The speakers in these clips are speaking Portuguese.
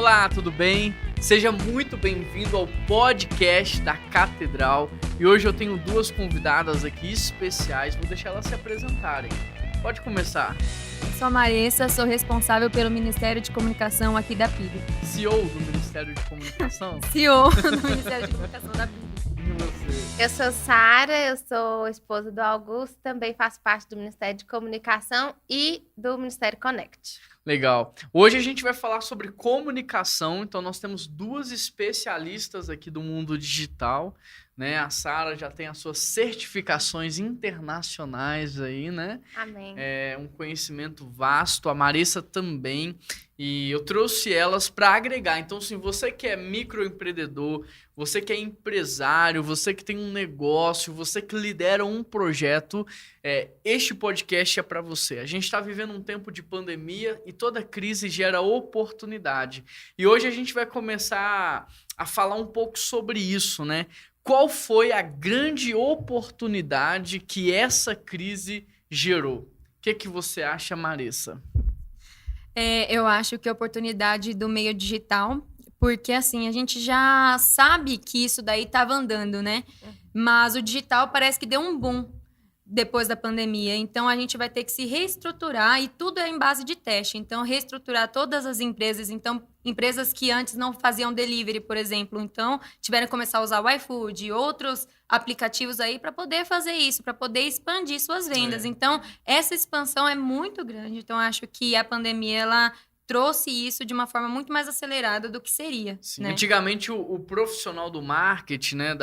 Olá, tudo bem? Seja muito bem-vindo ao podcast da Catedral. E hoje eu tenho duas convidadas aqui especiais, vou deixar elas se apresentarem. Pode começar. Sou a Marissa, sou responsável pelo Ministério de Comunicação aqui da PIB. CEO do Ministério de Comunicação? CEO do Ministério de Comunicação da PIB. E você? Eu sou Sara, eu sou esposa do Augusto, também faço parte do Ministério de Comunicação e do Ministério Connect. Legal. Hoje a gente vai falar sobre comunicação, então nós temos duas especialistas aqui do mundo digital, né? A Sara já tem as suas certificações internacionais aí, né? Amém. É um conhecimento vasto, a Marissa também, e eu trouxe elas para agregar. Então, se você que é microempreendedor, você que é empresário, você que tem um negócio, você que lidera um projeto, este podcast é para você. A gente está vivendo um tempo de pandemia e toda crise gera oportunidade. E hoje a gente vai começar a falar um pouco sobre isso, né? Qual foi a grande oportunidade que essa crise gerou? O que você acha, Marissa? Eu acho que a oportunidade do meio digital, porque assim, a gente já sabe que isso daí estava andando, né? Mas o digital parece que deu um boom depois da pandemia. Então, a gente vai ter que se reestruturar e tudo é em base de teste. Então, reestruturar todas as empresas. Então, empresas que antes não faziam delivery, por exemplo. Então, tiveram que começar a usar o iFood e outros aplicativos aí para poder fazer isso, para poder expandir suas vendas. Então, essa expansão é muito grande. Então, acho que a pandemia, ela trouxe isso de uma forma muito mais acelerada do que seria. Sim. Né? Antigamente, o profissional do marketing, né,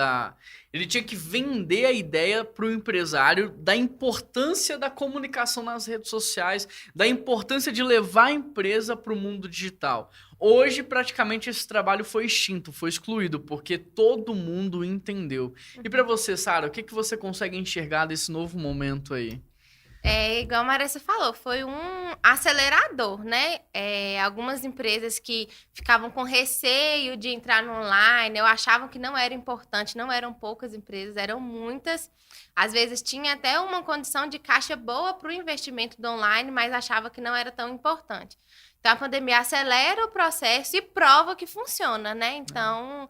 ele tinha que vender a ideia para o empresário da importância da comunicação nas redes sociais, da importância de levar a empresa para o mundo digital. Hoje, praticamente, esse trabalho foi extinto, foi excluído, porque todo mundo entendeu. E para você, Sara, o que você consegue enxergar desse novo momento aí? Igual a Marissa falou, foi um acelerador, né? Algumas empresas que ficavam com receio de entrar no online, ou achavam que não era importante, não eram poucas empresas, eram muitas. Às vezes tinha até uma condição de caixa boa para o investimento do online, mas achava que não era tão importante. Então, a pandemia acelera o processo e prova que funciona, né? Então,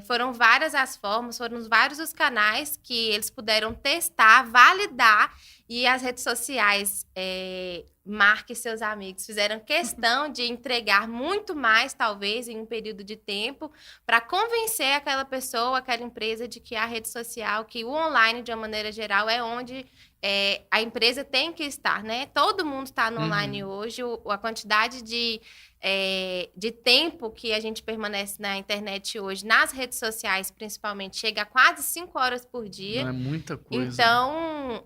foram várias as formas, foram vários os canais que eles puderam testar, validar, e as redes sociais, marque seus amigos, fizeram questão de entregar muito mais, talvez, em um período de tempo, para convencer aquela pessoa, aquela empresa de que a rede social, que o online, de uma maneira geral, é onde a empresa tem que estar, né? Todo mundo está no online hoje, a quantidade de tempo que a gente permanece na internet hoje, nas redes sociais, principalmente, chega a quase 5 horas por dia. Não é muita coisa. Então,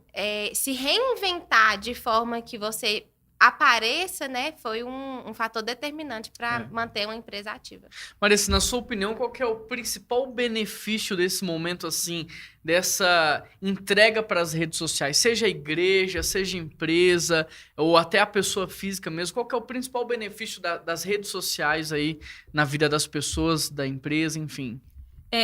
se reinventar de forma que você apareça, né, foi um fator determinante para manter uma empresa ativa. Marissa, na sua opinião, qual que é o principal benefício desse momento, assim, dessa entrega para as redes sociais? Seja a igreja, seja a empresa, ou até a pessoa física mesmo, qual que é o principal benefício das redes sociais aí na vida das pessoas, da empresa, enfim?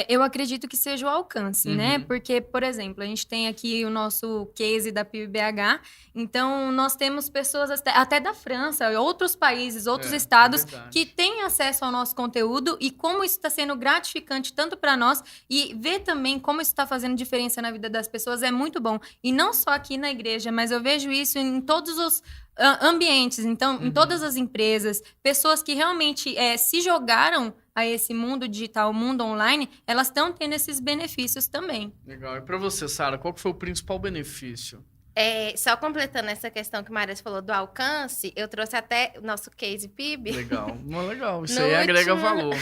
Eu acredito que seja o alcance, né? Porque, por exemplo, a gente tem aqui o nosso case da PIB-BH, então nós temos pessoas até da França, outros países, outros estados que têm acesso ao nosso conteúdo e como isso está sendo gratificante tanto para nós e ver também como isso está fazendo diferença na vida das pessoas é muito bom. E não só aqui na igreja, mas eu vejo isso em todos os ambientes, então, em todas as empresas, pessoas que realmente se jogaram a esse mundo digital, mundo online, elas estão tendo esses benefícios também. Legal. E para você, Sara, qual que foi o principal benefício? Só completando essa questão que o Marissa falou do alcance, eu trouxe até o nosso case PIB. Legal. Legal. Isso aí agrega valor.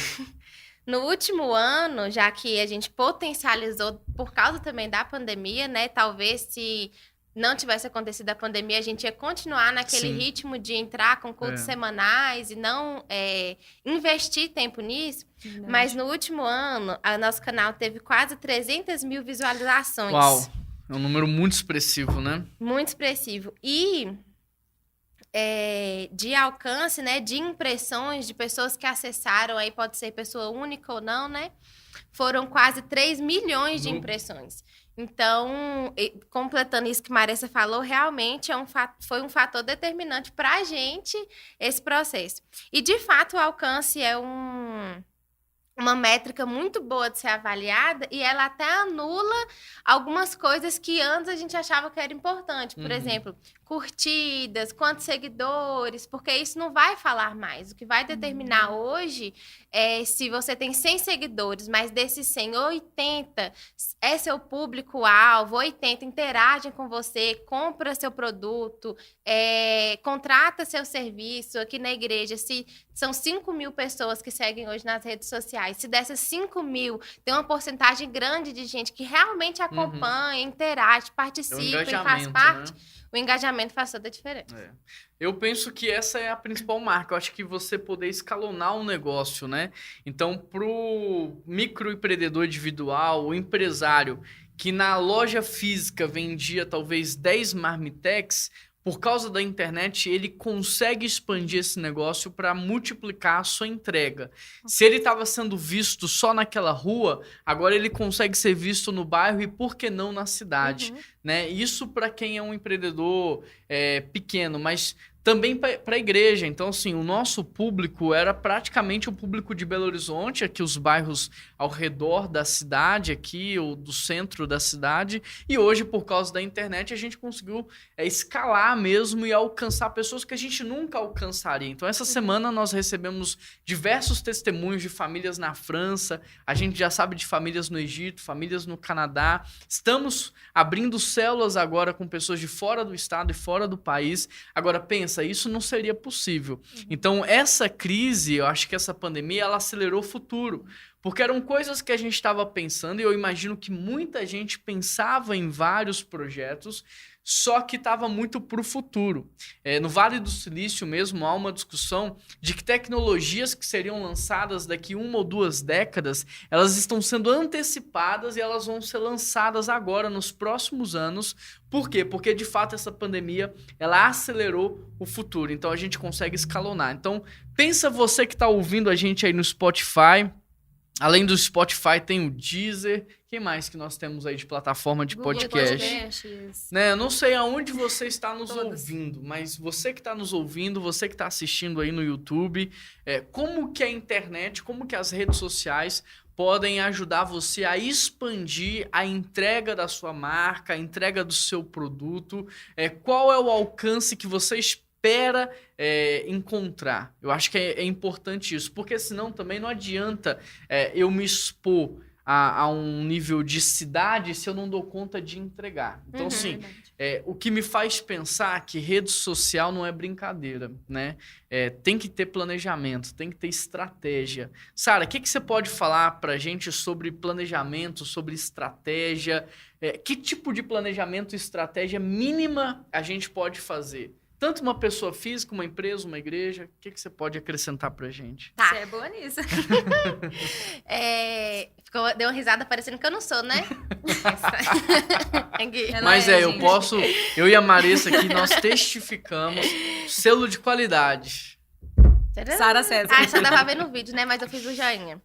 No último ano, já que a gente potencializou por causa também da pandemia, né? Talvez se não tivesse acontecido a pandemia, a gente ia continuar naquele ritmo de entrar com cultos semanais e não investir tempo nisso. Verdade. Mas no último ano, o nosso canal teve quase 300 mil visualizações. Uau! É um número muito expressivo, né? Muito expressivo. E de alcance, né? De impressões, de pessoas que acessaram, aí pode ser pessoa única ou não, né? Foram quase 3 milhões de impressões. Então, completando isso que Marissa falou, realmente foi um fator determinante para a gente esse processo. E, de fato, o alcance é uma métrica muito boa de ser avaliada e ela até anula algumas coisas que antes a gente achava que era importante. Por exemplo, curtidas, quantos seguidores, porque isso não vai falar mais. O que vai determinar hoje é se você tem 100 seguidores, mas desses 100, 80 é seu público-alvo, 80 interagem com você, compra seu produto, contrata seu serviço. Aqui na igreja, se são 5.000 pessoas que seguem hoje nas redes sociais, se dessas 5.000, tem uma porcentagem grande de gente que realmente acompanha, interage, participa e faz parte, né? O engajamento faz toda a diferença. Eu penso que essa é a principal marca. Eu acho que você poder escalonar um negócio, né? Então, pro microempreendedor individual, o empresário que na loja física vendia talvez 10 marmitex, por causa da internet, ele consegue expandir esse negócio para multiplicar a sua entrega. Se ele estava sendo visto só naquela rua, agora ele consegue ser visto no bairro e, por que não, na cidade. Né? Isso para quem é um empreendedor pequeno, mas também para a igreja. Então, assim, o nosso público era praticamente o público de Belo Horizonte, aqui os bairros ao redor da cidade, aqui, ou do centro da cidade. E hoje, por causa da internet, a gente conseguiu escalar mesmo e alcançar pessoas que a gente nunca alcançaria. Então, essa semana nós recebemos diversos testemunhos de famílias na França, a gente já sabe de famílias no Egito, famílias no Canadá. Estamos abrindo células agora com pessoas de fora do estado e fora do país. Agora, pensa, isso não seria possível. Então, essa crise, eu acho que essa pandemia, ela acelerou o futuro. Porque eram coisas que a gente estava pensando, e eu imagino que muita gente pensava em vários projetos, só que estava muito para o futuro. No Vale do Silício mesmo, há uma discussão de que tecnologias que seriam lançadas daqui 1 ou 2 décadas, elas estão sendo antecipadas e elas vão ser lançadas agora, nos próximos anos. Por quê? Porque, de fato, essa pandemia, ela acelerou o futuro. Então, a gente consegue escalonar. Então, pensa você que está ouvindo a gente aí no Spotify. Além do Spotify, tem o Deezer. Quem mais que nós temos aí de plataforma de podcast? Né? Eu não sei aonde você está nos ouvindo, mas você que está nos ouvindo, você que está assistindo aí no YouTube, como que a internet, como que as redes sociais podem ajudar você a expandir a entrega da sua marca, a entrega do seu produto, qual é o alcance que você espera encontrar. Eu acho que é importante isso, porque senão também não adianta eu me expor a um nível de cidade se eu não dou conta de entregar. Então, assim, o que me faz pensar que rede social não é brincadeira, né? Tem que ter planejamento, tem que ter estratégia. Sara, o que você pode falar pra gente sobre planejamento, sobre estratégia? Que tipo de planejamento e estratégia mínima a gente pode fazer? Tanto uma pessoa física, uma empresa, uma igreja, o que você pode acrescentar pra gente? Tá. Você é boa nisso. Deu uma risada parecendo que eu não sou, né? Mas eu e a Marissa aqui, nós testificamos selo de qualidade. Sara César. Só dava pra ver no vídeo, né? Mas eu fiz o joinha.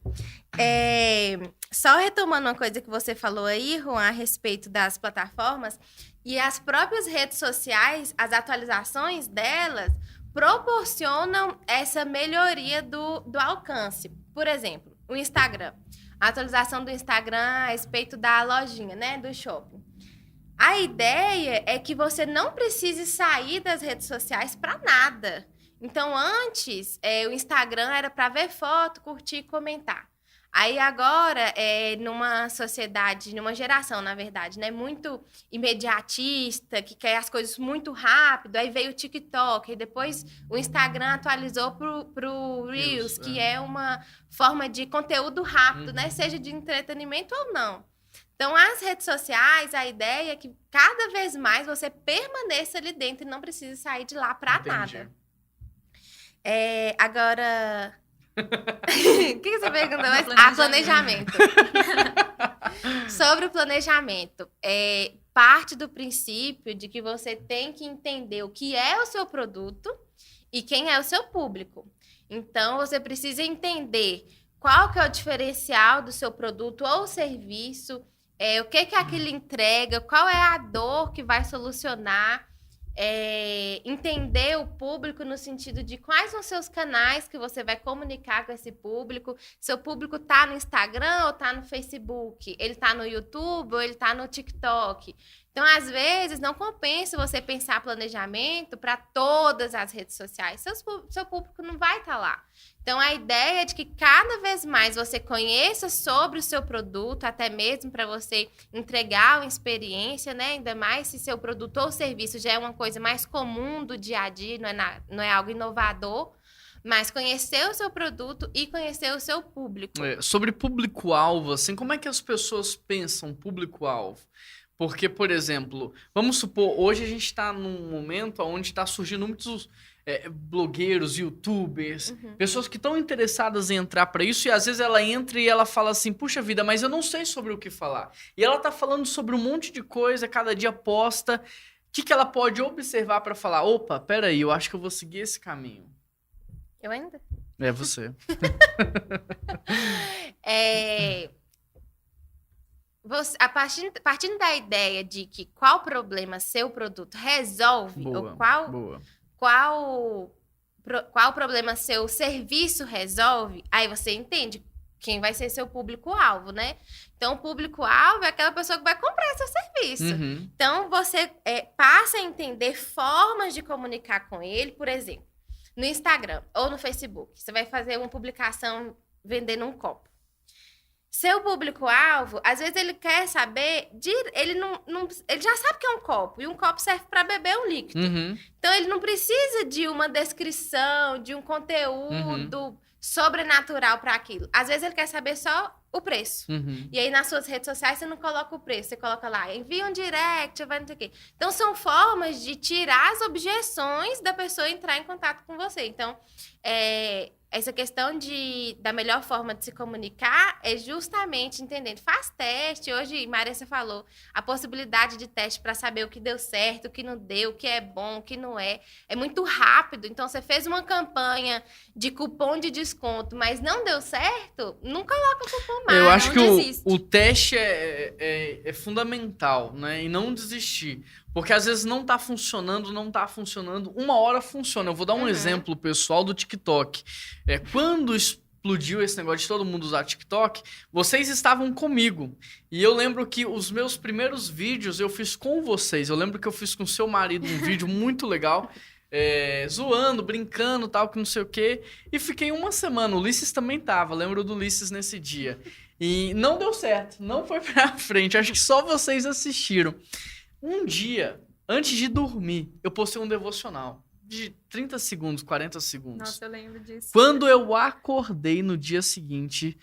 Só retomando uma coisa que você falou aí, Juan, a respeito das plataformas, e as próprias redes sociais, as atualizações delas, proporcionam essa melhoria do alcance. Por exemplo, o Instagram. A atualização do Instagram a respeito da lojinha, né? Do shopping. A ideia é que você não precise sair das redes sociais para nada. Então, antes, o Instagram era para ver foto, curtir e comentar. Aí agora, numa sociedade, numa geração, na verdade, né, muito imediatista, que quer as coisas muito rápido, aí veio o TikTok, e depois o Instagram atualizou pro Reels, que é uma forma de conteúdo rápido, né, seja de entretenimento ou não. Então, as redes sociais, a ideia é que cada vez mais você permaneça ali dentro e não precise sair de lá para nada. Agora... O que você perguntou mais? Planejamento. Sobre o planejamento, parte do princípio de que você tem que entender o que é o seu produto e quem é o seu público. Então, você precisa entender qual que é o diferencial do seu produto ou serviço, o que aquilo entrega, qual é a dor que vai solucionar, entender o público no sentido de quais são seus canais que você vai comunicar com esse público. Seu público tá no Instagram ou tá no Facebook? Ele tá no YouTube ou ele tá no TikTok? Então, às vezes, não compensa você pensar planejamento para todas as redes sociais. Seu público não vai estar lá. Então, a ideia é de que cada vez mais você conheça sobre o seu produto, até mesmo para você entregar uma experiência, né? Ainda mais se seu produto ou serviço já é uma coisa mais comum do dia a dia, não é algo inovador. Mas conhecer o seu produto e conhecer o seu público. Sobre público-alvo, assim, como é que as pessoas pensam público-alvo? Porque, por exemplo, vamos supor, hoje a gente está num momento onde está surgindo muitos blogueiros, youtubers, pessoas que estão interessadas em entrar para isso, e às vezes ela entra e ela fala assim, puxa vida, mas eu não sei sobre o que falar. E ela tá falando sobre um monte de coisa, cada dia posta. O que ela pode observar para falar, opa, peraí, eu acho que eu vou seguir esse caminho? Eu ainda? É você. Partindo da ideia de que qual problema seu produto resolve, ou qual problema seu serviço resolve, aí você entende quem vai ser seu público-alvo, né? Então, o público-alvo é aquela pessoa que vai comprar seu serviço. Então, você passa a entender formas de comunicar com ele, por exemplo, no Instagram ou no Facebook. Você vai fazer uma publicação vendendo um copo. Seu público-alvo, às vezes ele quer saber, ele já sabe que é um copo, e um copo serve para beber um líquido. Então, ele não precisa de uma descrição, de um conteúdo sobrenatural para aquilo. Às vezes ele quer saber só o preço. E aí, nas suas redes sociais, você não coloca o preço, você coloca lá, envia um direct, vai não sei o quê. Então, são formas de tirar as objeções da pessoa entrar em contato com você. Então, essa questão da melhor forma de se comunicar é justamente entendendo. Faz teste. Hoje, Marissa falou, a possibilidade de teste para saber o que deu certo, o que não deu, o que é bom, o que não é. É muito rápido. Então, você fez uma campanha de cupom de desconto, mas não deu certo, não coloca o cupom mais. Eu acho que o teste é fundamental, né? E não desistir. Porque às vezes não tá funcionando, uma hora funciona. Eu vou dar um exemplo pessoal do TikTok. Quando explodiu esse negócio de todo mundo usar TikTok, vocês estavam comigo. E eu lembro que os meus primeiros vídeos eu fiz com vocês. Eu lembro que eu fiz com seu marido um vídeo muito legal, zoando, brincando, tal, que não sei o quê. E fiquei uma semana. O Ulisses também tava, lembro do Ulisses nesse dia. E não deu certo, não foi pra frente. Acho que só vocês assistiram. Um dia, antes de dormir, eu postei um devocional de 30 segundos, 40 segundos. Nossa, eu lembro disso. Quando eu acordei no dia seguinte,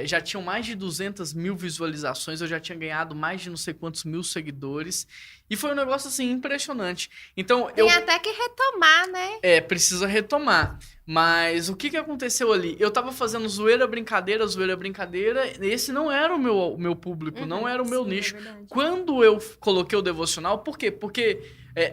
já tinham mais de 200 mil visualizações, eu já tinha ganhado mais de não sei quantos mil seguidores. E foi um negócio, assim, impressionante. Então, Tem até que retomar, né? Precisa retomar. Mas o que aconteceu ali? Eu tava fazendo zoeira, brincadeira. Esse não era o meu público, não era o meu nicho. Quando eu coloquei o devocional, por quê? Porque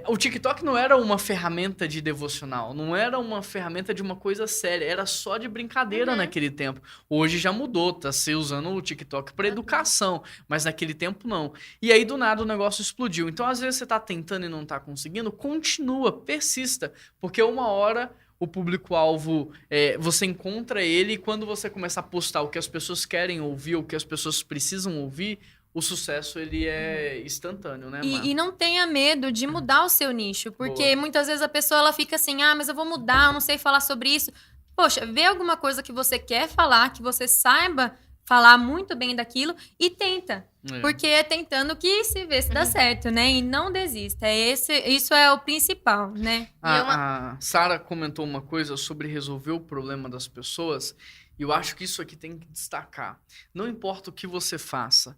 o TikTok não era uma ferramenta de devocional, não era uma ferramenta de uma coisa séria, era só de brincadeira naquele tempo. Hoje já mudou, tá se usando o TikTok para educação, mas naquele tempo não. E aí, do nada, o negócio explodiu. Então, às vezes, você tá tentando e não tá conseguindo, continua, persista, porque uma hora o público-alvo, você encontra ele, e quando você começar a postar o que as pessoas querem ouvir, o que as pessoas precisam ouvir, o sucesso, ele é instantâneo, né, Mar? E não tenha medo de mudar o seu nicho, porque muitas vezes a pessoa ela fica assim, mas eu vou mudar, eu não sei falar sobre isso. Poxa, vê alguma coisa que você quer falar, que você saiba falar muito bem daquilo e tenta. Porque é tentando que se vê se dá certo, né? E não desista. Isso é o principal, né? A Sara comentou uma coisa sobre resolver o problema das pessoas, e eu acho que isso aqui tem que destacar. Não importa o que você faça,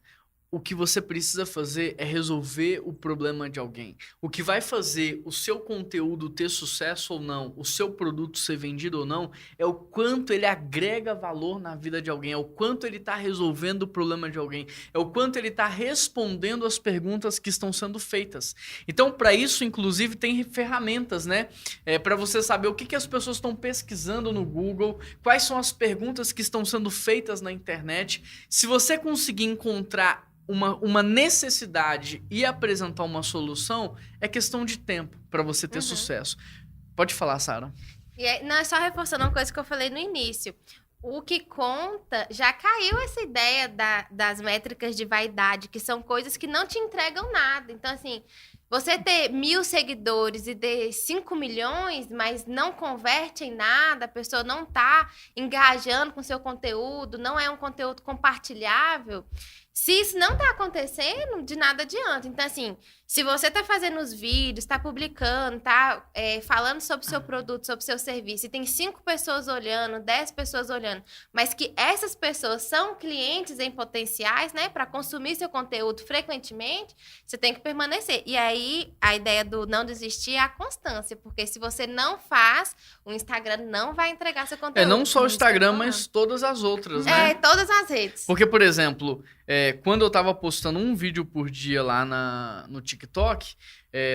o que você precisa fazer é resolver o problema de alguém. O que vai fazer o seu conteúdo ter sucesso ou não, o seu produto ser vendido ou não, é o quanto ele agrega valor na vida de alguém, é o quanto ele está resolvendo o problema de alguém, é o quanto ele está respondendo as perguntas que estão sendo feitas. Então, para isso, inclusive, tem ferramentas, né? Para você saber o que as pessoas estão pesquisando no Google, quais são as perguntas que estão sendo feitas na internet. Se você conseguir encontrar uma necessidade e apresentar uma solução, é questão de tempo para você ter sucesso. Pode falar, Sara. E não é só reforçando uma coisa que eu falei no início. O que conta, já caiu essa ideia das métricas de vaidade, que são coisas que não te entregam nada. Então, assim, você ter 1.000 seguidores e ter 5 milhões, mas não converte em nada, a pessoa não tá engajando com seu conteúdo, não é um conteúdo compartilhável. Se isso não tá acontecendo, de nada adianta. Então, assim, se você tá fazendo os vídeos, tá publicando, tá falando sobre o seu produto, sobre o seu serviço, e tem 5 pessoas olhando, 10 pessoas olhando, mas que essas pessoas são clientes em potenciais, né, para consumir seu conteúdo frequentemente, você tem que permanecer. E aí, a ideia do não desistir é a constância, porque se você não faz, o Instagram não vai entregar seu conteúdo. Não só o Instagram, mas todas as outras, né? Todas as redes. Porque, por exemplo, quando eu tava postando um vídeo por dia lá no TikTok,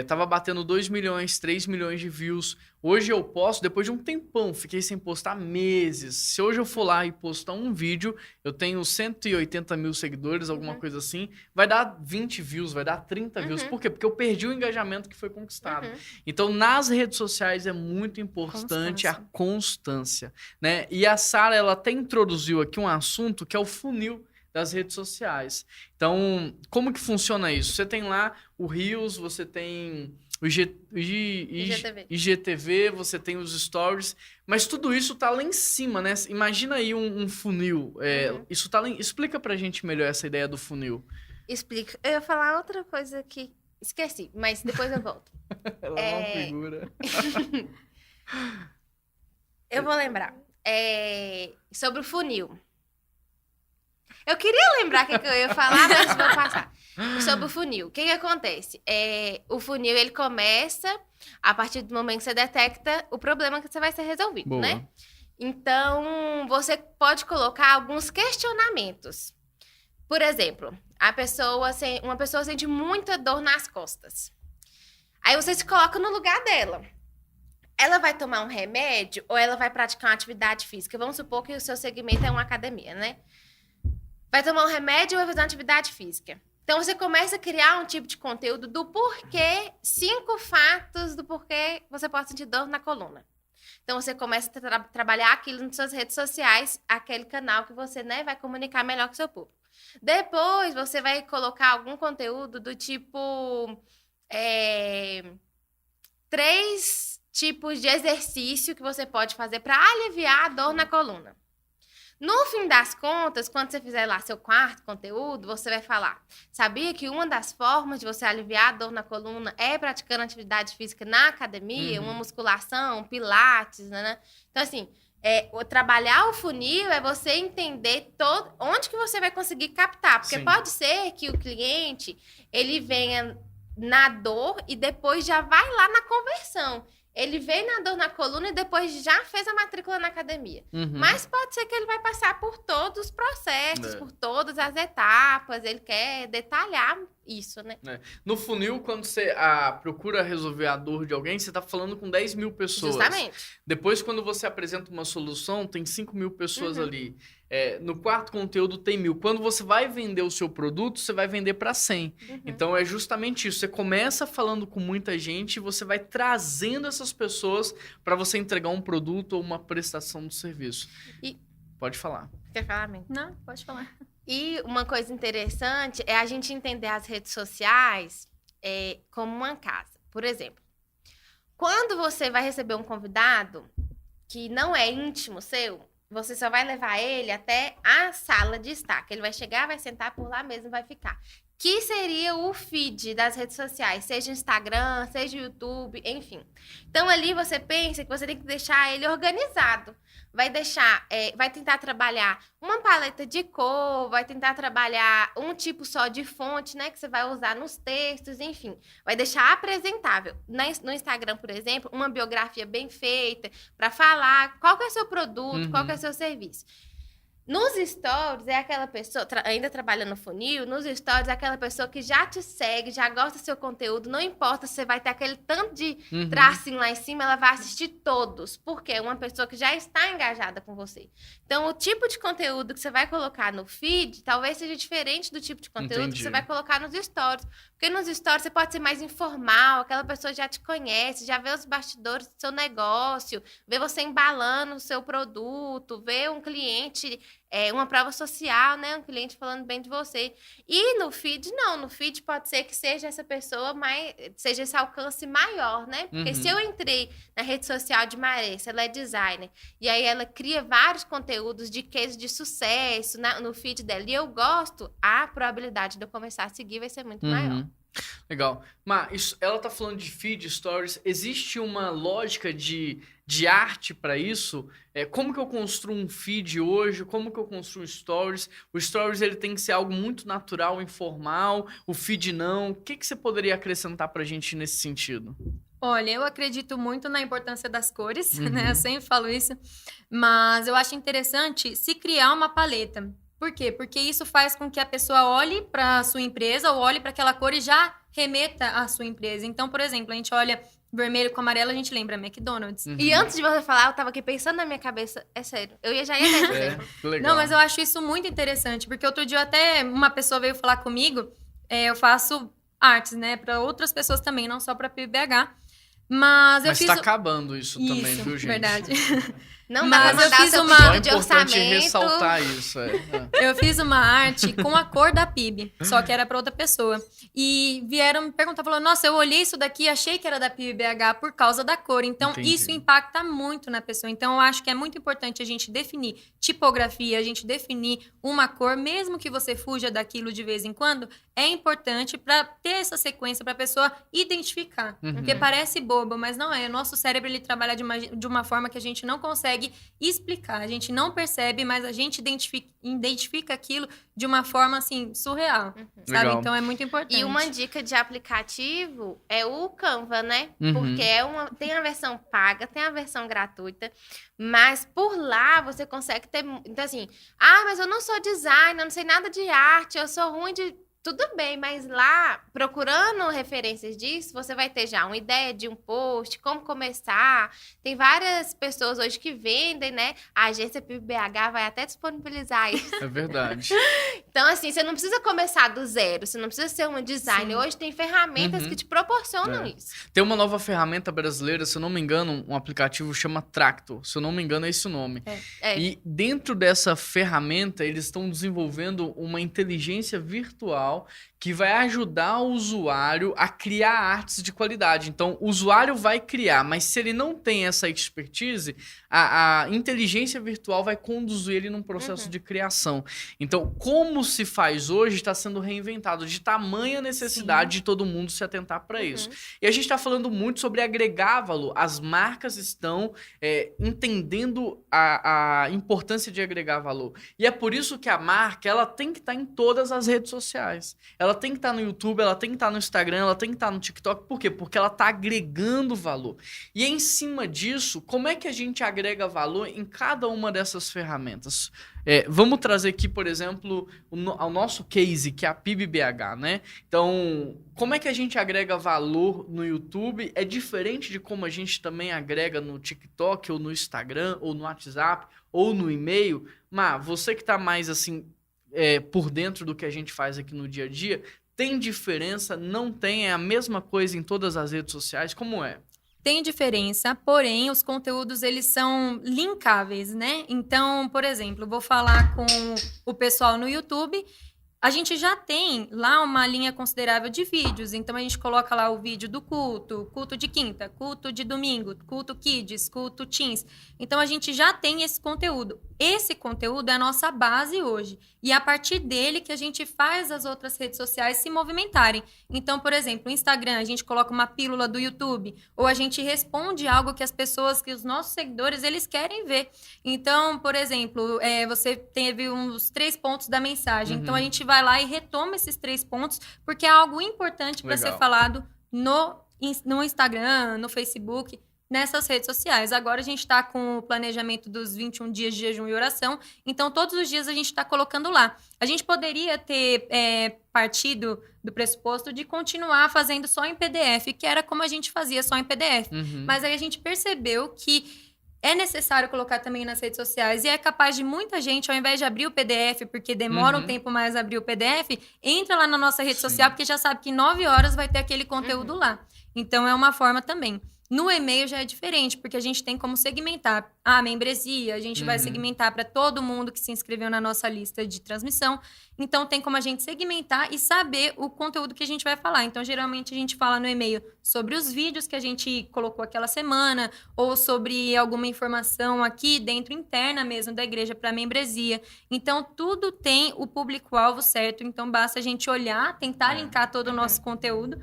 tava batendo 2 milhões, 3 milhões de views. Hoje eu posto, depois de um tempão, fiquei sem postar meses. Se hoje eu for lá e postar um vídeo, eu tenho 180 mil seguidores, alguma coisa assim, vai dar 20 views, vai dar 30 views. Por quê? Porque eu perdi o engajamento que foi conquistado. Então, nas redes sociais é muito importante a constância, né? E a Sara, ela até introduziu aqui um assunto que é o funil das redes sociais. Então, como que funciona isso? Você tem lá o Reels, você tem o IGTV, você tem os Stories, mas tudo isso tá lá em cima, né? Imagina aí um funil. Isso tá lá explica pra gente melhor essa ideia do funil. Explica. Eu ia falar outra coisa que esqueci, mas depois eu volto. Ela é uma figura. Eu vou lembrar. Sobre o funil. Eu queria lembrar o que eu ia falar, mas vou passar. Sobre o funil. O que acontece? O funil, ele começa a partir do momento que você detecta o problema que você vai ser resolvido, né? Então, você pode colocar alguns questionamentos. Por exemplo, uma pessoa sente muita dor nas costas. Aí você se coloca no lugar dela. Ela vai tomar um remédio ou ela vai praticar uma atividade física? Vamos supor que o seu segmento é uma academia, né? Vai tomar um remédio ou vai fazer uma atividade física. Então, você começa a criar um tipo de conteúdo do porquê, 5 fatos do porquê você pode sentir dor na coluna. Então, você começa a trabalhar aquilo nas suas redes sociais, aquele canal que você, né, vai comunicar melhor com o seu público. Depois, você vai colocar algum conteúdo do tipo 3 tipos de exercício que você pode fazer para aliviar a dor na coluna. No fim das contas, quando você fizer lá seu quarto conteúdo, você vai falar: sabia que uma das formas de você aliviar a dor na coluna é praticando atividade física na academia, uma musculação, pilates, né? Então, assim, trabalhar o funil é você entender onde que você vai conseguir captar. Porque pode ser que o cliente, ele venha na dor e depois já vai lá na conversão. Ele veio na dor na coluna e depois já fez a matrícula na academia. Mas pode ser que ele vai passar por todos os processos, por todas as etapas. Ele quer detalhar isso, né? No funil, quando você procura resolver a dor de alguém, você está falando com 10 mil pessoas. Justamente. Depois, quando você apresenta uma solução, tem 5 mil pessoas ali. No quarto conteúdo tem 1.000. Quando você vai vender o seu produto, você vai vender para 100. Então, é justamente isso. Você começa falando com muita gente e você vai trazendo essas pessoas para você entregar um produto ou uma prestação de serviço. Pode falar. Quer falar, Mim? Não, pode falar. E uma coisa interessante é a gente entender as redes sociais como uma casa. Por exemplo, quando você vai receber um convidado que não é íntimo seu, você só vai levar ele até a sala de estar. Que ele vai chegar, vai sentar por lá mesmo e vai ficar. Que seria o feed das redes sociais, seja Instagram, seja YouTube, enfim. Então, ali você pensa que você tem que deixar ele organizado. Vai tentar trabalhar uma paleta de cor, vai tentar trabalhar um tipo só de fonte, né, que você vai usar nos textos, enfim. Vai deixar apresentável. No Instagram, por exemplo, uma biografia bem feita para falar qual que é o seu produto, qual que é o seu serviço. Nos stories é aquela pessoa, ainda trabalhando no funil, nos stories é aquela pessoa que já te segue, já gosta do seu conteúdo, não importa se você vai ter aquele tanto de tracinho lá em cima, ela vai assistir todos, porque é uma pessoa que já está engajada com você. Então, o tipo de conteúdo que você vai colocar no feed, talvez seja diferente do tipo de conteúdo que você vai colocar nos stories. Porque nos stories você pode ser mais informal, aquela pessoa já te conhece, já vê os bastidores do seu negócio, vê você embalando o seu produto, vê um cliente... uma prova social, né? Um cliente falando bem de você. E no feed, não. No feed pode ser que seja essa pessoa seja esse alcance maior, né? Porque se eu entrei na rede social de Maressa, ela é designer, e aí ela cria vários conteúdos de case de sucesso no feed dela, e eu gosto, a probabilidade de eu começar a seguir vai ser muito maior. Legal. Mas ela tá falando de feed, stories. Existe uma lógica de arte para isso? Como que eu construo um feed hoje? Como que eu construo stories? O stories ele tem que ser algo muito natural, informal. O feed não. O que você poderia acrescentar pra gente nesse sentido? Olha, eu acredito muito na importância das cores, né? Eu sempre falo isso. Mas eu acho interessante se criar uma paleta. Por quê? Porque isso faz com que a pessoa olhe para a sua empresa ou olhe para aquela cor e já remeta à sua empresa. Então, por exemplo, a gente olha vermelho com amarelo, a gente lembra McDonald's. E antes de você falar, eu tava aqui pensando na minha cabeça, é sério, já ia dar exemplo. Legal. Não, mas eu acho isso muito interessante, porque outro dia até uma pessoa veio falar comigo, eu faço artes, né, para outras pessoas também, não só para PBH. Mas eu fiz... tá acabando isso também, viu, gente? Verdade. Não dá pra mandar seu pedido de orçamento. É importante ressaltar isso. Eu fiz uma arte com a cor da PIB, só que era para outra pessoa. E vieram me perguntar, falando, nossa, eu olhei isso daqui e achei que era da PIB BH por causa da cor. Então, isso impacta muito na pessoa. Então, eu acho que é muito importante a gente definir tipografia, a gente definir uma cor, mesmo que você fuja daquilo de vez em quando, é importante para ter essa sequência, para a pessoa identificar. Porque parece bobo, mas não é. O nosso cérebro, ele trabalha de uma forma que a gente não consegue explicar. A gente não percebe, mas a gente identifica aquilo de uma forma, assim, surreal, sabe? Legal. Então, é muito importante. E uma dica de aplicativo é o Canva, né? Porque tem a versão paga, tem a versão gratuita, mas por lá você consegue ter... Então, assim, mas eu não sou designer, eu não sei nada de arte, eu sou ruim de... Tudo bem, mas lá, procurando referências disso, você vai ter já uma ideia de um post, como começar. Tem várias pessoas hoje que vendem, né? A agência PBH vai até disponibilizar isso. É verdade. Então, assim, você não precisa começar do zero, você não precisa ser um designer. Hoje tem ferramentas que te proporcionam isso. Tem uma nova ferramenta brasileira, se eu não me engano, um aplicativo chama Tracto. Se eu não me engano, é esse o nome. E dentro dessa ferramenta, eles estão desenvolvendo uma inteligência virtual que vai ajudar o usuário a criar artes de qualidade. Então, o usuário vai criar, mas se ele não tem essa expertise, a inteligência virtual vai conduzir ele num processo de criação. Então, como se faz hoje, está sendo reinventado, de tamanha necessidade de todo mundo se atentar para isso. E a gente está falando muito sobre agregar valor. As marcas estão entendendo a importância de agregar valor. E é por isso que a marca ela tem que estar em todas as redes sociais. Ela tem que estar no YouTube, ela tem que estar no Instagram, ela tem que estar no TikTok. Por quê? Porque ela está agregando valor. E em cima disso, como é que a gente agrega valor em cada uma dessas ferramentas? Vamos trazer aqui, por exemplo, ao nosso case, que é a PIB-BH, né? Então, como é que a gente agrega valor no YouTube? É diferente de como a gente também agrega no TikTok, ou no Instagram, ou no WhatsApp, ou no e-mail. Mas você que está mais assim... por dentro do que a gente faz aqui no dia a dia, tem diferença? Não tem? É a mesma coisa em todas as redes sociais? Como é? Tem diferença, porém, os conteúdos, eles são linkáveis, né? Então, por exemplo, vou falar com o pessoal no YouTube... A gente já tem lá uma linha considerável de vídeos, então a gente coloca lá o vídeo do culto de quinta, culto de domingo, culto kids, culto teens. Então a gente já tem esse conteúdo. Esse conteúdo é a nossa base hoje. E é a partir dele que a gente faz as outras redes sociais se movimentarem. Então, por exemplo, no Instagram a gente coloca uma pílula do YouTube, ou a gente responde algo que as pessoas, que os nossos seguidores, eles querem ver. Então, por exemplo, você teve uns 3 pontos da mensagem. Então a gente vai lá e retoma esses 3 pontos, porque é algo importante para ser falado no Instagram, no Facebook. nessas redes sociais. Agora a gente está com o planejamento dos 21 dias de jejum e oração, então todos os dias a gente está colocando lá. A gente poderia ter partido do pressuposto de continuar fazendo só em PDF, que era como a gente fazia só em PDF. Mas aí a gente percebeu que é necessário colocar também nas redes sociais e é capaz de muita gente, ao invés de abrir o PDF, porque demora um tempo mais a abrir o PDF, entra lá na nossa rede social, porque já sabe que 9 horas vai ter aquele conteúdo lá. Então, é uma forma também. No e-mail já é diferente, porque a gente tem como segmentar a membresia, a gente vai segmentar para todo mundo que se inscreveu na nossa lista de transmissão. Então, tem como a gente segmentar e saber o conteúdo que a gente vai falar. Então, geralmente, a gente fala no e-mail sobre os vídeos que a gente colocou aquela semana, ou sobre alguma informação aqui dentro, interna mesmo, da igreja para a membresia. Então, tudo tem o público-alvo certo. Então, basta a gente olhar, tentar linkar todo o nosso conteúdo,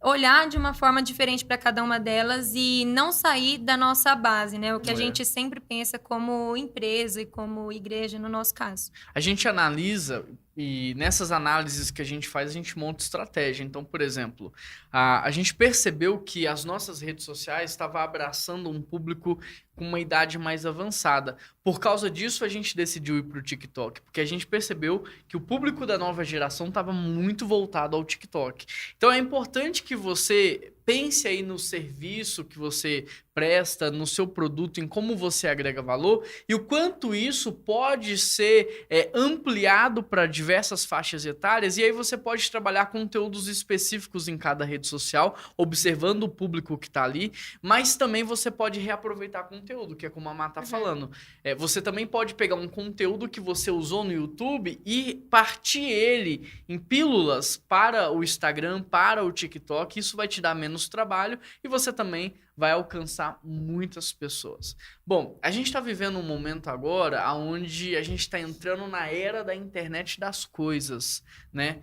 olhar de uma forma diferente para cada uma delas e não sair da nossa base, né? O que a gente sempre pensa como empresa e como igreja, no nosso caso. A gente analisa e nessas análises que a gente faz, a gente monta estratégia. Então, por exemplo, a gente percebeu que as nossas redes sociais estavam abraçando um público com uma idade mais avançada. Por causa disso, a gente decidiu ir para o TikTok, porque a gente percebeu que o público da nova geração estava muito voltado ao TikTok. Então, é importante que você pense aí no serviço que você presta, no seu produto, em como você agrega valor e o quanto isso pode ser ampliado para diversas faixas etárias, e aí você pode trabalhar conteúdos específicos em cada rede social, observando o público que está ali, mas também você pode reaproveitar conteúdo, que é como a Má tá falando. Você também pode pegar um conteúdo que você usou no YouTube e partir ele em pílulas para o Instagram, para o TikTok. Isso vai te dar menos trabalho e você também vai alcançar muitas pessoas. Bom, a gente está vivendo um momento agora onde a gente está entrando na era da internet das coisas, né?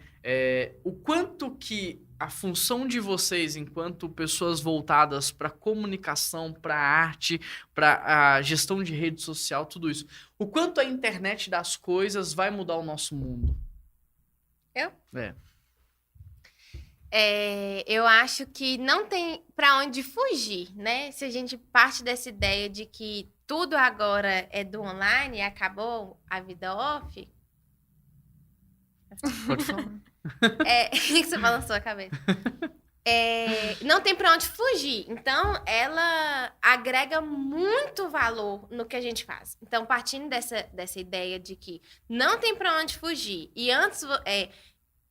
O quanto que a função de vocês, enquanto pessoas voltadas para comunicação, para arte, para a gestão de rede social, tudo isso, o quanto a internet das coisas vai mudar o nosso mundo? Eu acho que não tem para onde fugir, né? Se a gente parte dessa ideia de que tudo agora é do online e acabou a vida off. Pode falar. O que você balançou a cabeça? Não tem para onde fugir. Então, ela agrega muito valor no que a gente faz. Então, partindo dessa ideia de que não tem para onde fugir e antes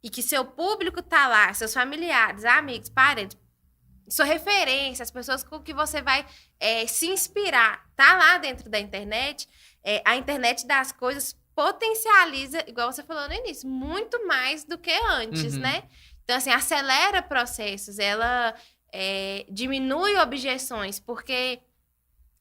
e que seu público tá lá, seus familiares, amigos, parentes, sua referência, as pessoas com que você vai se inspirar, tá lá dentro da internet. A internet das coisas potencializa, igual você falou no início, muito mais do que antes, né? Então, assim, acelera processos, ela diminui objeções, porque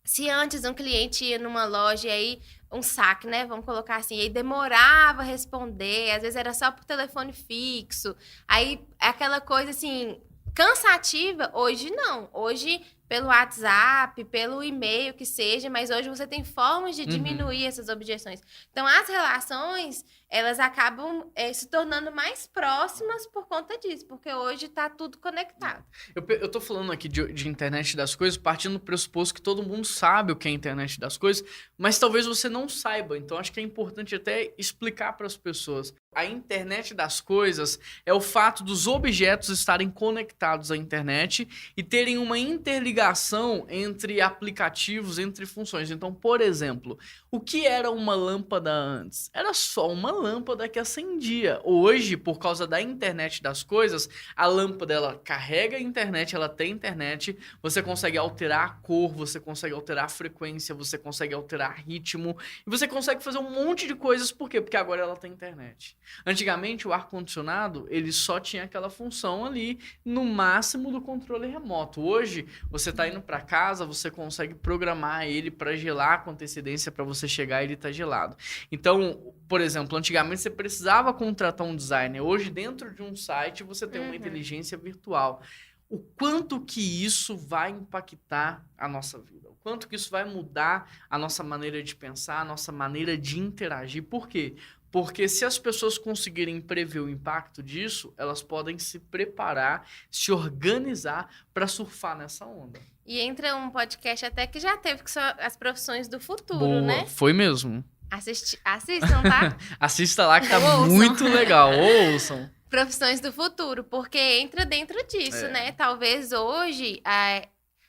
se antes um cliente ia numa loja e aí um saque, né? Vamos colocar assim, aí demorava a responder, às vezes era só por telefone fixo, aí aquela coisa assim, cansativa, hoje não. Hoje, pelo WhatsApp, pelo e-mail que seja, mas hoje você tem formas de diminuir essas objeções. Então, as relações, elas acabam se tornando mais próximas por conta disso, porque hoje está tudo conectado. Eu tô falando aqui de internet das coisas, partindo do pressuposto que todo mundo sabe o que é a internet das coisas, mas talvez você não saiba. Então, acho que é importante até explicar para as pessoas. A internet das coisas é o fato dos objetos estarem conectados à internet e terem uma interligação entre aplicativos, entre funções. Então, por exemplo, o que era uma lâmpada antes? Era só uma lâmpada que acendia. Hoje, por causa da internet das coisas, a lâmpada ela carrega a internet, ela tem internet, você consegue alterar a cor, você consegue alterar a frequência, você consegue alterar ritmo, e você consegue fazer um monte de coisas. Por quê? Porque agora ela tem internet. Antigamente, o ar-condicionado, ele só tinha aquela função ali, no máximo do controle remoto. Hoje, você tá indo para casa, você consegue programar ele para gelar com antecedência para você chegar e ele tá gelado. Então, por exemplo, antigamente você precisava contratar um designer. Hoje, dentro de um site, você tem uma inteligência virtual. O quanto que isso vai impactar a nossa vida? O quanto que isso vai mudar a nossa maneira de pensar, a nossa maneira de interagir? Por quê? Porque se as pessoas conseguirem prever o impacto disso, elas podem se preparar, se organizar para surfar nessa onda. E entra um podcast até que já teve, que são as profissões do futuro, Boa, né? foi mesmo. Assistam, tá? Assista lá que tá Ouçam. muito legal. Ouçam. Profissões do futuro, porque entra dentro disso, né? Talvez hoje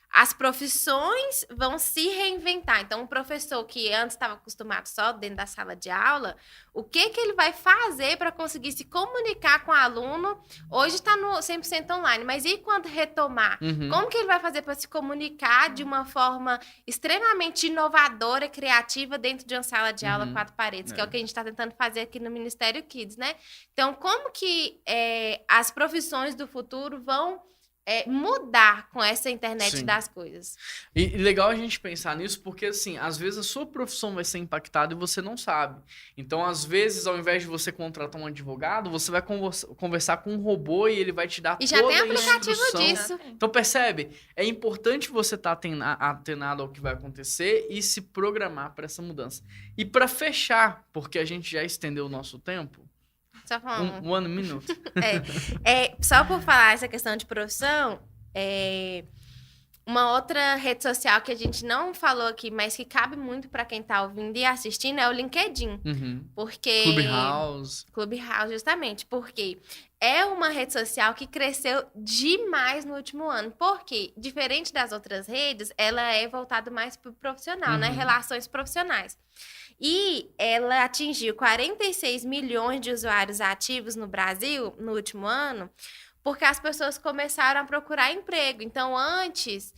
as profissões vão se reinventar. Então, um professor que antes estava acostumado só dentro da sala de aula, o que ele vai fazer para conseguir se comunicar com o aluno? Hoje está no 100% online, mas e quando retomar? Como que ele vai fazer para se comunicar de uma forma extremamente inovadora e criativa dentro de uma sala de aula 4 paredes, que é o que a gente está tentando fazer aqui no Ministério Kids, né? Então, como que as profissões do futuro vão mudar com essa internet das coisas? E legal a gente pensar nisso porque, assim, às vezes a sua profissão vai ser impactada e você não sabe. Então, às vezes, ao invés de você contratar um advogado, você vai conversar com um robô e ele vai te dar E toda já tem a aplicativo instrução. disso. Então, percebe? É importante você estar atenado ao que vai acontecer e se programar para essa mudança. E para fechar, porque a gente já estendeu o nosso tempo, Só falando. one minute. Só por falar essa questão de profissão, uma outra rede social que a gente não falou aqui, mas que cabe muito para quem tá ouvindo e assistindo é o LinkedIn. Porque Clubhouse, justamente, porque é uma rede social que cresceu demais no último ano. Porque, diferente das outras redes, ela é voltada mais pro profissional, né? Relações profissionais. E ela atingiu 46 milhões de usuários ativos no Brasil no último ano, porque as pessoas começaram a procurar emprego. Então, antes,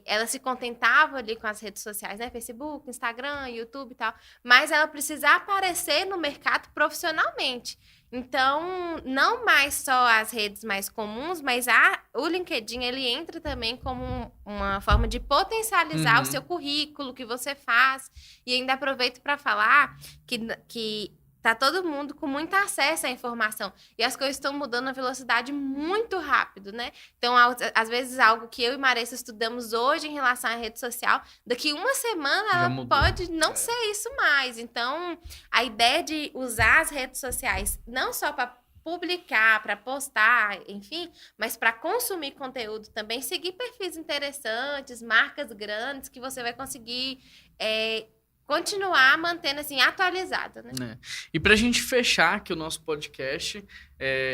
ela se contentava ali com as redes sociais, né? Facebook, Instagram, YouTube e tal. Mas ela precisa aparecer no mercado profissionalmente. Então, não mais só as redes mais comuns, mas o LinkedIn, ele entra também como uma forma de potencializar o seu currículo, o que você faz. E ainda aproveito para falar que tá todo mundo com muito acesso à informação. E as coisas estão mudando a velocidade muito rápido, né? Então, às vezes, algo que eu e Maressa estudamos hoje em relação à rede social, daqui uma semana ela pode não ser isso mais. Então, a ideia de usar as redes sociais não só para publicar, para postar, enfim, mas para consumir conteúdo também, seguir perfis interessantes, marcas grandes que você vai conseguir continuar mantendo assim atualizado, né? E pra gente fechar aqui o nosso podcast,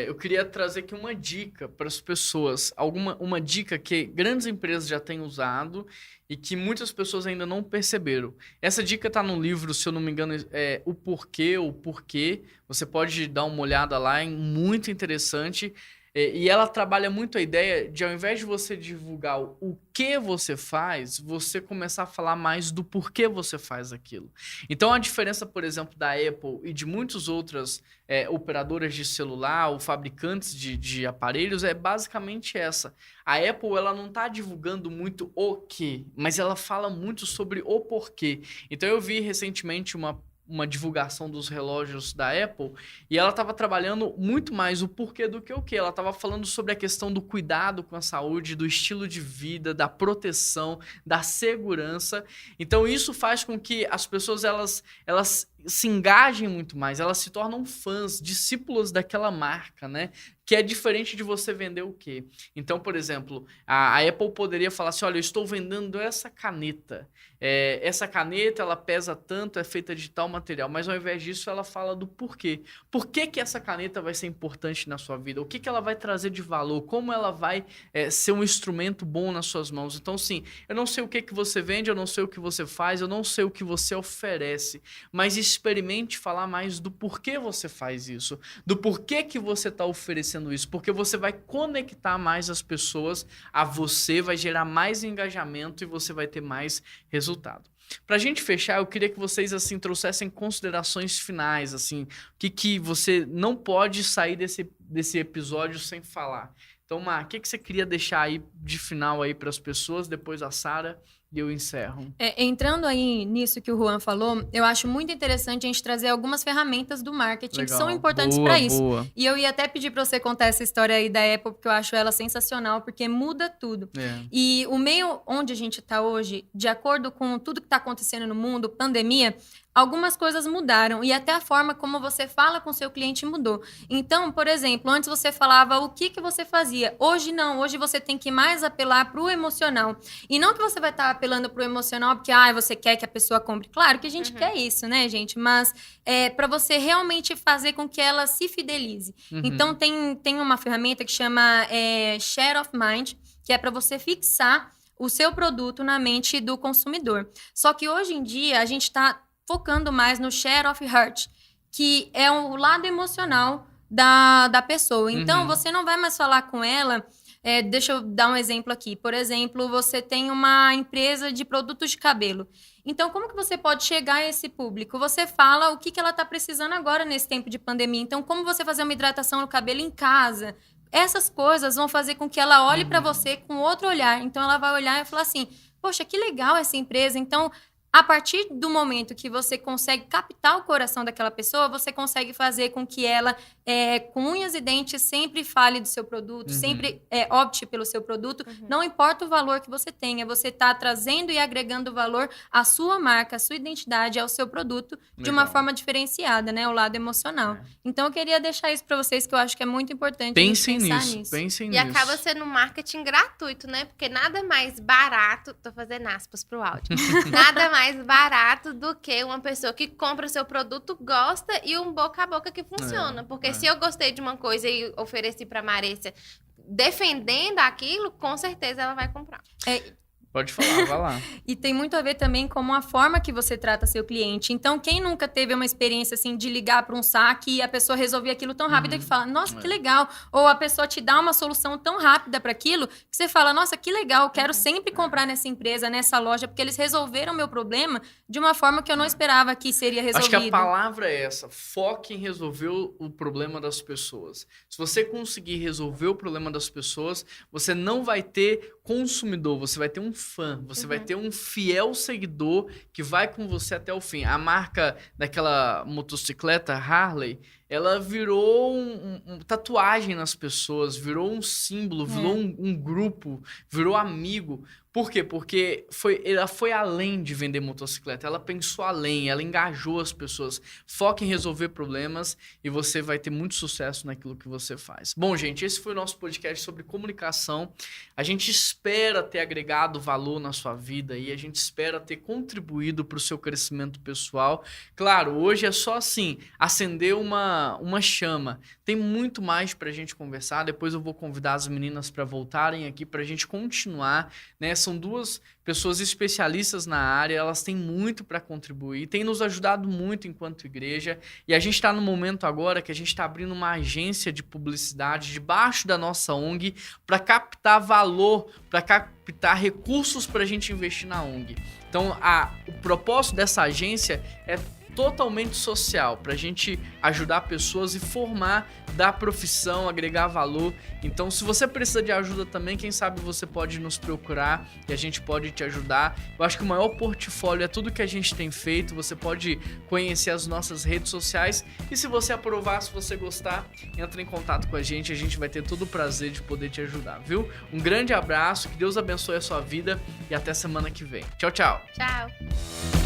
eu queria trazer aqui uma dica para as pessoas, uma dica que grandes empresas já têm usado e que muitas pessoas ainda não perceberam. Essa dica tá no livro, se eu não me engano, O Porquê. Você pode dar uma olhada lá, é muito interessante. E ela trabalha muito a ideia de, ao invés de você divulgar o que você faz, você começar a falar mais do porquê você faz aquilo. Então, a diferença, por exemplo, da Apple e de muitas outras operadoras de celular ou fabricantes de aparelhos é basicamente essa. A Apple, ela não está divulgando muito o que, mas ela fala muito sobre o porquê. Então, eu vi recentemente uma divulgação dos relógios da Apple e ela estava trabalhando muito mais o porquê do que o que. Ela estava falando sobre a questão do cuidado com a saúde, do estilo de vida, da proteção, da segurança. Então isso faz com que as pessoas elas se engajem muito mais, elas se tornam fãs, discípulos daquela marca, né? Que é diferente de você vender o quê? Então, por exemplo, a Apple poderia falar assim, olha, eu estou vendendo essa caneta. Essa caneta, ela pesa tanto, é feita de tal material, mas ao invés disso, ela fala do porquê. Por que que essa caneta vai ser importante na sua vida? O que que ela vai trazer de valor? Como ela vai ser um instrumento bom nas suas mãos? Então, sim, eu não sei o que que você vende, eu não sei o que você faz, eu não sei o que você oferece, mas experimente falar mais do porquê você faz isso, do porquê que você está oferecendo isso, porque você vai conectar mais as pessoas a você, vai gerar mais engajamento e você vai ter mais resultado. Pra gente fechar, eu queria que vocês assim trouxessem considerações finais, assim, o que você não pode sair desse episódio sem falar. Então, Mar, o que você queria deixar aí de final aí para as pessoas, depois a Sara e eu encerro. Entrando aí nisso que o Juan falou, eu acho muito interessante a gente trazer algumas ferramentas do marketing que são importantes para isso. Boa. E eu ia até pedir para você contar essa história aí da Apple, porque eu acho ela sensacional, porque muda tudo. E o meio onde a gente está hoje, de acordo com tudo que está acontecendo no mundo, pandemia, algumas coisas mudaram e até a forma como você fala com seu cliente mudou. Então, por exemplo, antes você falava o que você fazia. Hoje não, hoje você tem que mais apelar para o emocional. E não que você vai estar apelando para o emocional porque você quer que a pessoa compre. Claro que a gente quer isso, né, gente? Mas para você realmente fazer com que ela se fidelize. Então, tem uma ferramenta que chama Share of Mind, que é para você fixar o seu produto na mente do consumidor. Só que hoje em dia a gente está focando mais no share of heart, que é o lado emocional da pessoa. Então, você não vai mais falar com ela... deixa eu dar um exemplo aqui. Por exemplo, você tem uma empresa de produtos de cabelo. Então, como que você pode chegar a esse público? Você fala o que ela está precisando agora nesse tempo de pandemia. Então, como você fazer uma hidratação no cabelo em casa? Essas coisas vão fazer com que ela olhe para você com outro olhar. Então, ela vai olhar e falar assim, poxa, que legal essa empresa. Então... A partir do momento que você consegue captar o coração daquela pessoa, você consegue fazer com que ela, com unhas e dentes, sempre fale do seu produto, sempre opte pelo seu produto. Não importa o valor que você tenha, você está trazendo e agregando valor à sua marca, à sua identidade, ao seu produto, de uma forma diferenciada, né? O lado emocional. Então, eu queria deixar isso para vocês, que eu acho que é muito importante pensem pensar nisso. Pensem e nisso. acaba sendo um marketing gratuito, né? Porque nada mais barato... Tô fazendo aspas pro áudio. Nada mais barato do que uma pessoa que compra o seu produto, gosta e um boca a boca que funciona. Porque se eu gostei de uma coisa e ofereci pra Marissa defendendo aquilo, com certeza ela vai comprar. Pode falar, vai lá. E tem muito a ver também com a forma que você trata seu cliente. Então, quem nunca teve uma experiência assim de ligar para um saque e a pessoa resolver aquilo tão rápido que fala, nossa, que legal. Ou a pessoa te dá uma solução tão rápida para aquilo que você fala, nossa, que legal, eu quero sempre comprar nessa empresa, nessa loja, porque eles resolveram o meu problema de uma forma que eu não esperava que seria resolvido. Acho que a palavra é essa, foque em resolver o problema das pessoas. Se você conseguir resolver o problema das pessoas, você não vai ter consumidor, você vai ter um fã, você vai ter um fiel seguidor que vai com você até o fim. A marca daquela motocicleta Harley, ela virou tatuagem nas pessoas, virou um símbolo, virou um grupo, virou amigo. Por quê? Porque ela foi além de vender motocicleta, ela pensou além, ela engajou as pessoas. Foca em resolver problemas e você vai ter muito sucesso naquilo que você faz. Bom, gente, esse foi o nosso podcast sobre comunicação. A gente espera ter agregado valor na sua vida e a gente espera ter contribuído para o seu crescimento pessoal. Claro, hoje é só assim, acender uma chama. Tem muito mais para a gente conversar. Depois eu vou convidar as meninas para voltarem aqui para a gente continuar, né? São duas pessoas especialistas na área, elas têm muito para contribuir, têm nos ajudado muito enquanto igreja, e a gente está no momento agora que a gente está abrindo uma agência de publicidade debaixo da nossa ONG para captar valor, para captar recursos para a gente investir na ONG. Então, o propósito dessa agência é totalmente social, para a gente ajudar pessoas e formar da profissão, agregar valor. Então, se você precisa de ajuda também, quem sabe você pode nos procurar e a gente pode te ajudar. Eu acho que o maior portfólio é tudo que a gente tem feito. Você pode conhecer as nossas redes sociais e se você aprovar, se você gostar, entra em contato com a gente vai ter todo o prazer de poder te ajudar, viu? Um grande abraço, que Deus abençoe a sua vida e até semana que vem. Tchau, tchau! Tchau!